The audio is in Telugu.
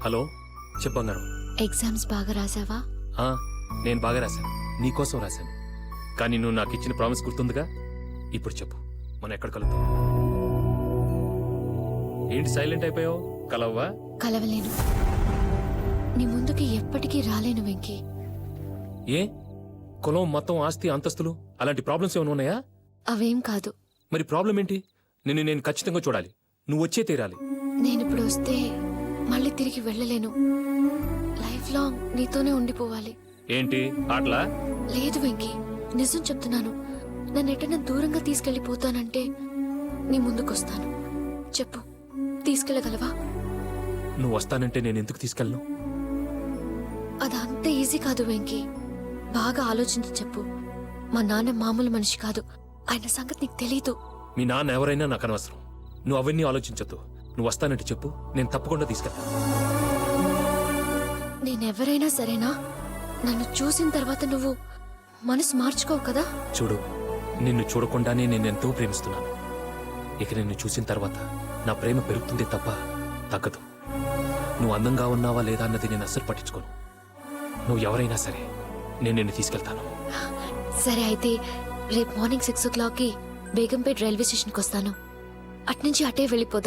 హలో చెప్పంగారు. ఎగ్జామ్స్ బాగా రాసావా? నేను బాగా రాశాను, నీకోసం రాశాను. కానీ నువ్వు నాకు ఇచ్చిన ప్రామిస్ గుర్తుందిగా? ఇప్పుడు చెప్పు, మనం ఎక్కడ కలుద్దాం? ఏంటి సైలెంట్ అయిపోయావు? కలవ్వా? కలవలేను, నీ ముందుకి ఎప్పటికీ రాలేను వెంకీ. ఏ కులం, మొత్తం, ఆస్తి, అంతస్తులు అలాంటి ప్రాబ్లమ్స్ ఏమైనా ఉన్నాయా? అవేం కాదు. మరి ప్రాబ్లం ఏంటి? నేను ఖచ్చితంగా చూడాలి, నువ్వు వచ్చే తీరాలి. నేనిప్పుడు వస్తే మళ్ళీ తిరిగి వెళ్ళలేను. లైఫ్ లాంగ్ నీతోనే ఉండిపోవాలి. ఏంటి ఆటలా? లేదు వెంకీ, నిజం చెప్తున్నాను. నన్ను ఎటన్నా దూరంగా తీసుకెళ్లిపోతానంటే నీ ముందుకొస్తాను. చెప్పు, తీసుకెళ్ళగలవా? నువ్వు వస్తానంటే నేను ఎందుకు తీసుకెళ్ళను? అదంత ఈజీ కాదు వెంకీ. బాగా ఆలోచించి చెప్పు. మా నాన్న మామూలు మనిషి కాదు, ఆయన సంగతి నీకు తెలీదు. మీ నాన్న ఎవరైనా నాకు అనవసరం, నువ్వు అవన్నీ ఆలోచించొద్దు. నువ్వు వస్తానంటే చెప్పు, నేను తప్పకుండా తీసుకెళ్తాను. నేనెవరైనా సరేనా? నన్ను చూసిన తర్వాత నువ్వు మనసు మార్చుకోవు కదా? చూడు, నిన్ను చూడకుండానే నేనెంతో ప్రేమిస్తున్నాను. ఇక నిన్ను చూసిన తర్వాత నా ప్రేమ పెరుగుతుందే తప్ప తగ్గదు. నువ్వు అందంగా ఉన్నావా లేదా అన్నది నేను అస్సలు పట్టించుకోను. నువ్వు ఎవరైనా సరే నేను నిన్ను తీసుకెళ్తాను. సరే అయితే రేపు మార్నింగ్ 6 o'clockకి బేగంపేట్ రైల్వే స్టేషన్కి వస్తాను. అట్నుంచి అటే వెళ్ళిపోదాం.